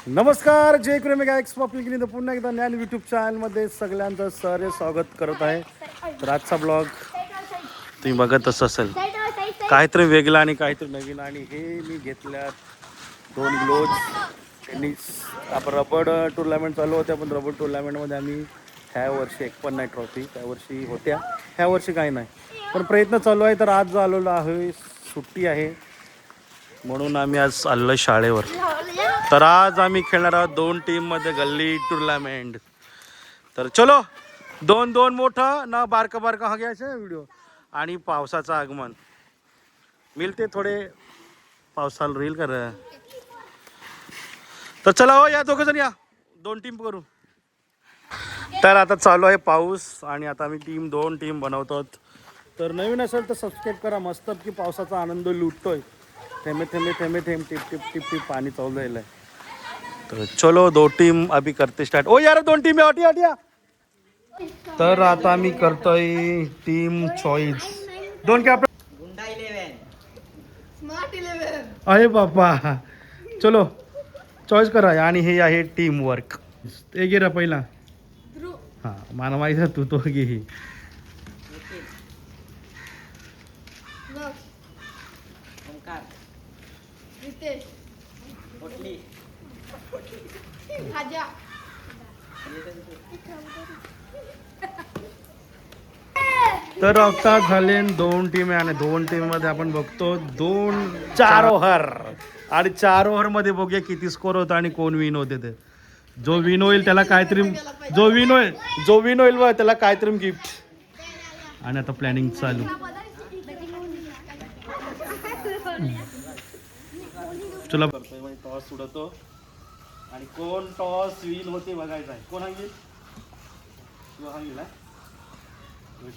नमस्कार, जय कृमी गायक पब्लिक पुन्हा एकदा ज्ञान यूट्यूब चॅनलमध्ये सगळ्यांचं सर स्वागत करत आहे. तर आजचा ब्लॉग तुम्ही बघतच असेल, काहीतरी वेगळा आणि काहीतरी नवीन. आणि हे मी घेतल्यात 2 ग्लोव्ज टेनिस. आपण रबड टुर्नामेंट चालू होत्या, पण रबड टुर्नामेंटमध्ये आम्ही ह्या वर्षी एक पण नाही ट्रॉफी. त्या वर्षी होत्या, ह्या वर्षी काही नाही, पण प्रयत्न चालू आहे. तर आज आलेलो आहे, सुट्टी आहे म्हणून आम्ही आज आलो शाळेवर. तर आज आम्ही खेळणार आहोत 2 टीममध्ये गल्ली टुर्नामेंट. तर चलो, 2-2 मोठा ना बारका बारका हा घ्यायचा व्हिडिओ. आणि पावसाचं आगमन मिळते थोडे पावसाला रील कर. तर चला हो, या दोघं जण या, 2 टीम करू. तर आता चालू आहे पाऊस आणि आता आम्ही 2 टीम बनवतो. तर नवीन असेल तर सबस्क्राईब करा. मस्त की पावसाचा आनंद लुटतोय. थेंबे थेंबे थेंबे थेंब टिप टिप टिप टिप पाणी चालू आहे. तर चलो 2 टीम अभी करते स्टार्ट. ओ यार 2 टीम आहे, हटिया. तर आता आम्ही करतोय टीम चॉईस. 2 कॅप्टन, गुंडा 11, स्मार्ट 11. अरे बापा, चलो चॉईस करा. आणि हे आहे टीम वर्क. एक गे पहिला. हा, मला माहिती आहे तू तो घे. ही तर आता झाले 2 टीम आहे आणि 2 टीम मध्ये आपण बघतो 4 ओव्हर. आणि 4 ओव्हर मध्ये बघूया किती स्कोर होता आणि कोण विन होते. ते जो विन होईल त्याला काहीतरी, जो विन होईल बघ त्याला काहीतरी गिफ्ट. आणि आता प्लॅनिंग चालू. चला, टॉस उडवतो आणि कोण टॉस विन होते बघायचं आहे. कोण सांगेल? तू सांगेल ना.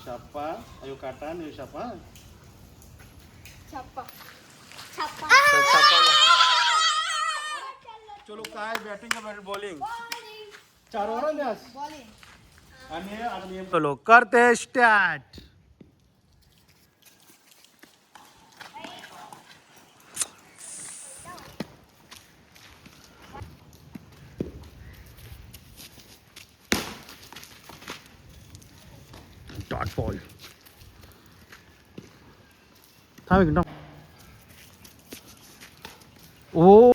शाप्पा अयो काटा ने शाप्पा छाप्पा छाप्पा. चलो, काय बॅटिंग का बॉलिंग? 4 ओव्हर द्यास आणि चलो करते स्टार्ट. Dot ball. थांब एक मिनिट. ओ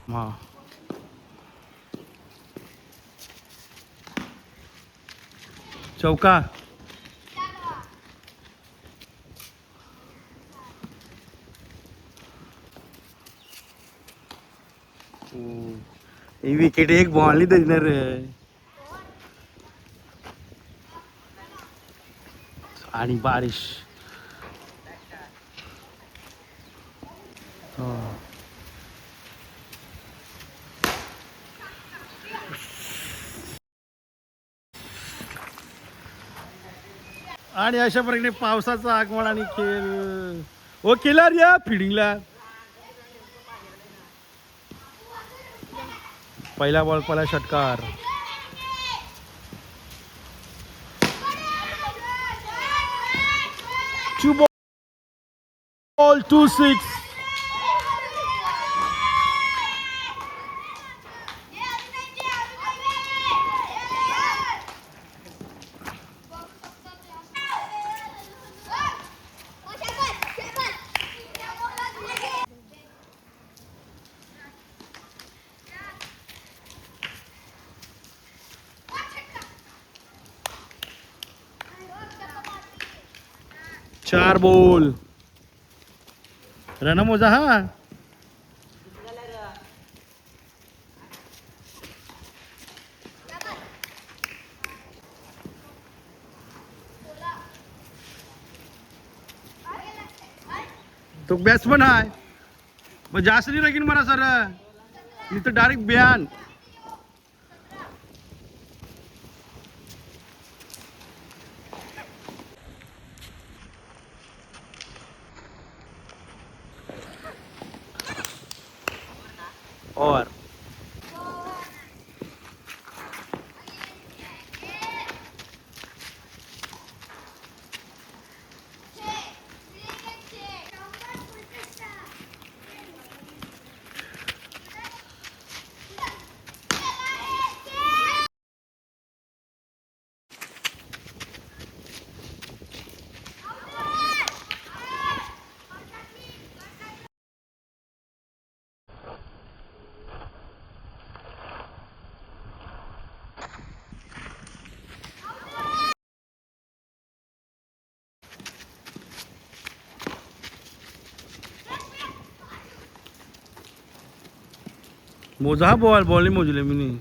मा चौका. विकेट एक बॉल नाही देणार. आणि बारिश. आणि अशा प्रकारे पावसाचा आगमन आणि खेळ. ओ केलार या फिडिंगला. पहिला बॉल, पहिला षटकार. बॉल 2-6. चार बॉल. रन मोजा हा. तो बॅट्समन आहे मग जास्त नाही लागेल मला सर. मी तर डायरेक्ट बियान. और मोजा हा बॉल बॉल नाही मोजले मी नाही.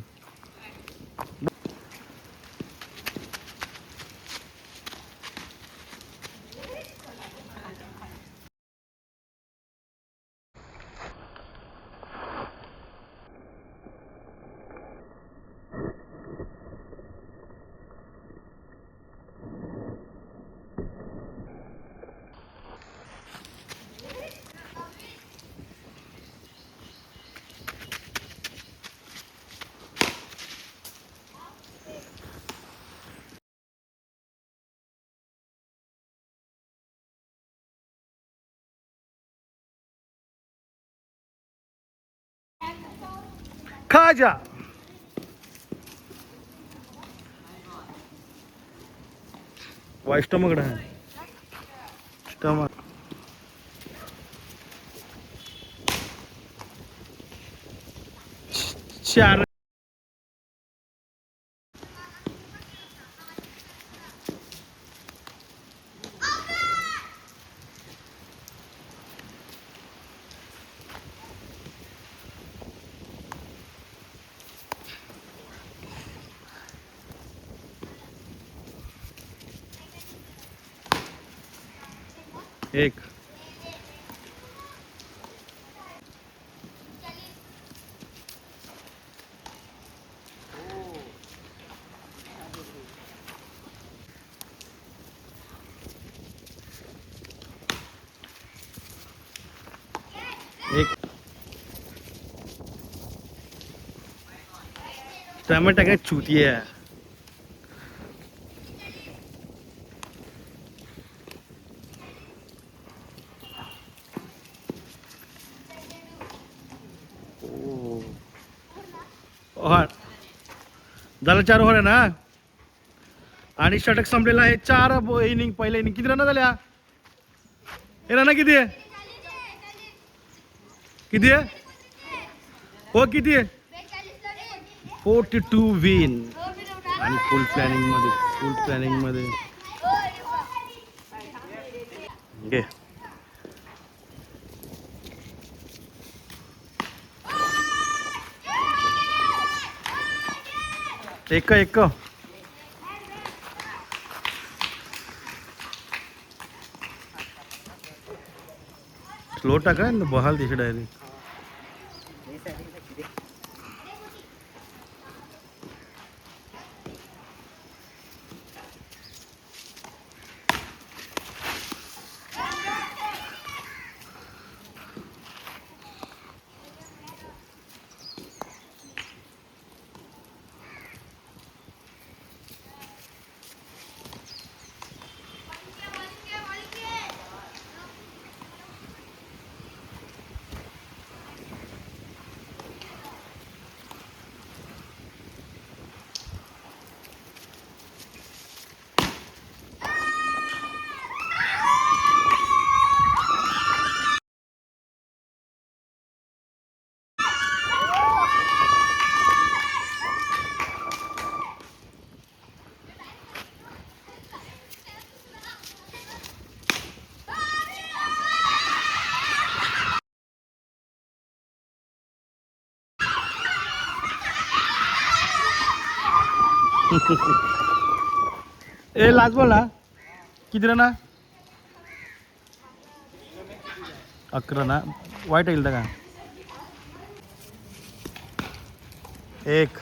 खा जा. स्टमक आहे स्टमक. चार. एक. एक. टमाटा काय चूती आहे. झालं 4 ओव्हर आहे ना आणि षटक संपलेला आहे. 4 इनिंग. पहिल्या इनिंग किती रन झाल्या. हे रन किती आहे किती आहे हो किती आहे 42 विन. आणि फुल प्लॅनिंग मध्ये घे. एक स्लो टाका बहाल दिसे डायरेक्ट. ए लास्ट बॉल ना किती रन 11 ना. वाईट येईल का. एक.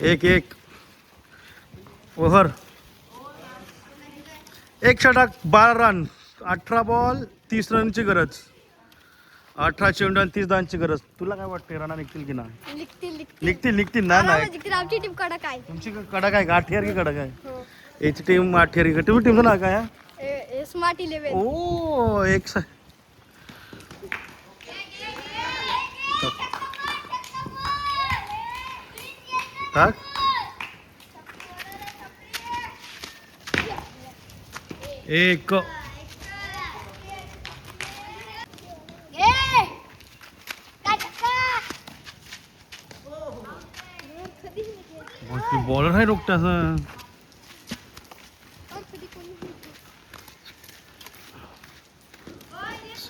एक ओव्हर. एक षटक 12 रन. 18 बॉल 30 रनची गरज. 18 चेंडू आणि 30 धावांची गरज. तुला काय वाटते रना निघतील की नाही. निघतील ना. नाही आमची टीम कडक आहे. तुमची कडक आहे. 8 की कडक आहे. याची टीम 8 की. तुम्ही टीमचं नाव काय आहे. स्मार्ट 11. ओ एक टाक. एक. बॉलर आहे रोखता असं.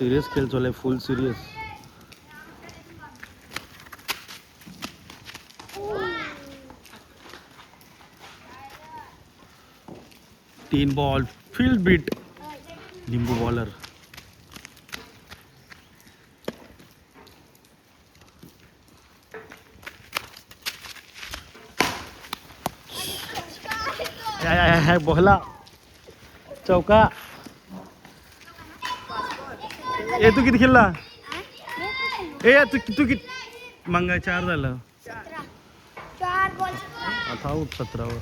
सिरियस खेळ चालू आहे, फुल सिरियस. तीन बॉल फील्ड बीट. लिंबू बॉलर. बोला चौका. ए तू किती खेळला? ए तू किती? मंगा 4 झालं. आता आऊट 17 वर.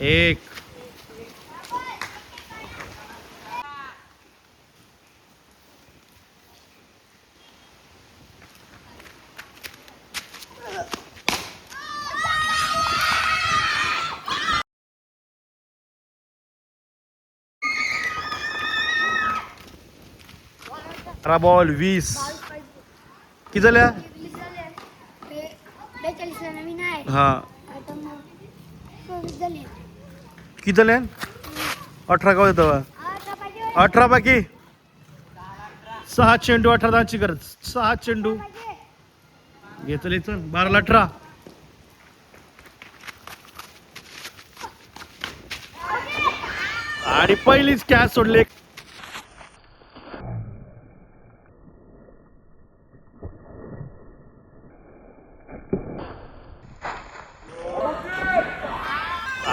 1. बॉल 20. किती झाल्या? हा किती झाल्या? 18 का होत? 18 बाकी. 6 चेंडू 18 धावांची गरज. 6 चेंडू घेतले. चल 12 18. आणि पहिलीच कॅच सोडले.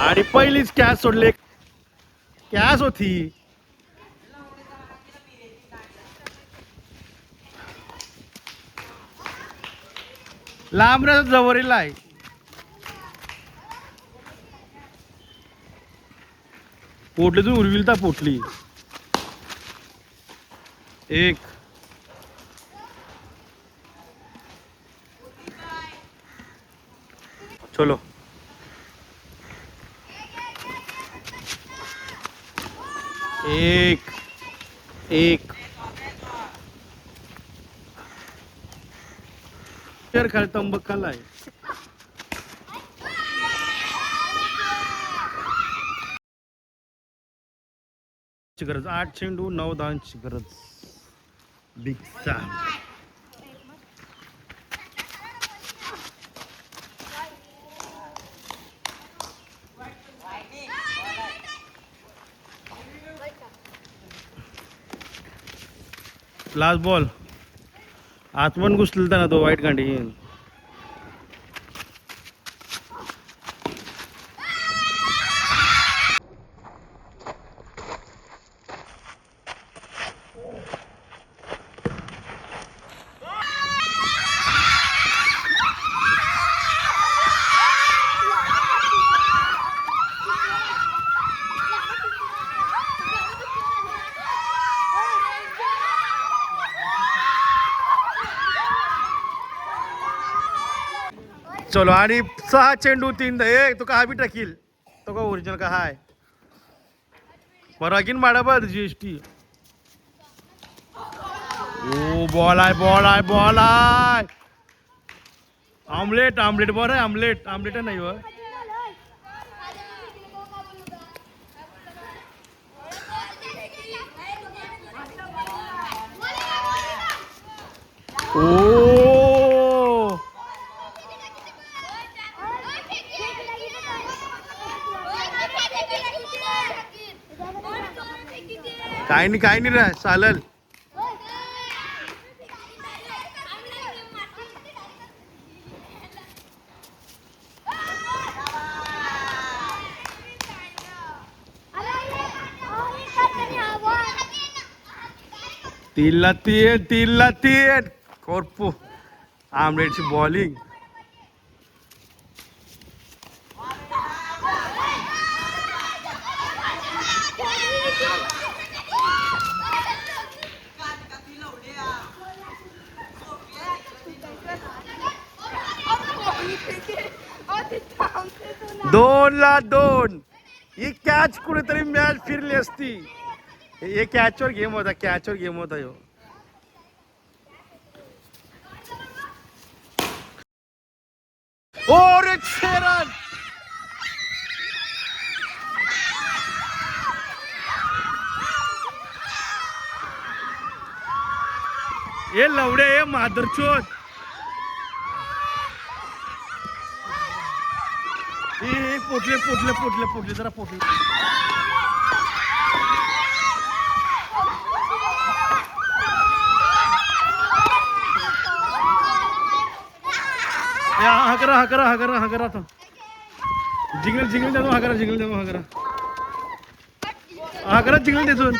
आणि पहिलीच कॅच सोडले. कॅच होती. लांब जवळील आहे. पोटली तू उरविल तर पोटली. 1. चलो 1. 1 तर खाली तंबक खाल्लाय. गरज 8 चेंडू 9 धावांची गरज. Big Sam. Last ball. आतमन घुसलता ना तो वाईट गांडी. चलो आणि 6 चेंडू 3 धाव. तो का बी टाकील. तो का ओरिजिनल का हाय परवाकीन माडा बघ जीएसटी. ओ बॉल आहे बॉल आहे बॉल आहे. ऑमलेट ऑमलेट बॉल आहे. ऑमलेट ऑमलेट नाही व. ओ काय नाही रे चालल. तीनला तीन. कोरपू आमलेटची बॉलिंग. दोनला 2. ही कॅच कुठेतरी मॅच फिरली असती. हे कॅचवर गेम होता. कॅचवर गेम होता ह्यो. और एक 6 रन. हे लवडे हे मादरचोद हे पोटले पोटले पोटले पोटले जरा पोटले हा करा हा करा हा करा हा करा जिंगल जिंगल देतो हा करा जिंगल देतो हा करा जिंगल देतो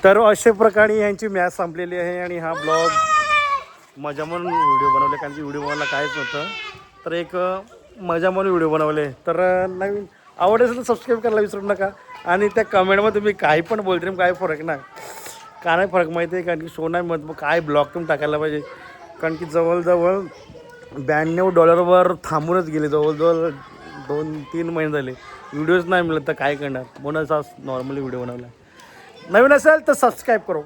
तर अशा प्रकारे यांची मॅच संपलेली आहे आणि हा ब्लॉग मजा म्हणून व्हिडिओ बनवले कारण की व्हिडिओ बनवायला काहीच नव्हतं तर एक मजा म्हणून व्हिडिओ बनवले तर नवीन आवड असेल तर सबस्क्राईब करायला विसरू नका आणि त्या कमेंटमध्ये तुम्ही काही पण बोलते काय फरक नाही का नाही फरक माहिती आहे कारण की शो नाही मग काय ब्लॉग तुम्ही टाकायला पाहिजे कारण की जवळजवळ $92 थांबूनच गेले जवळजवळ 2-3 महिने झाले व्हिडिओज नाही मिळत तर काय करणार म्हणून असा नॉर्मली व्हिडिओ बनवला नवीन असेल तर सबस्क्राईब करो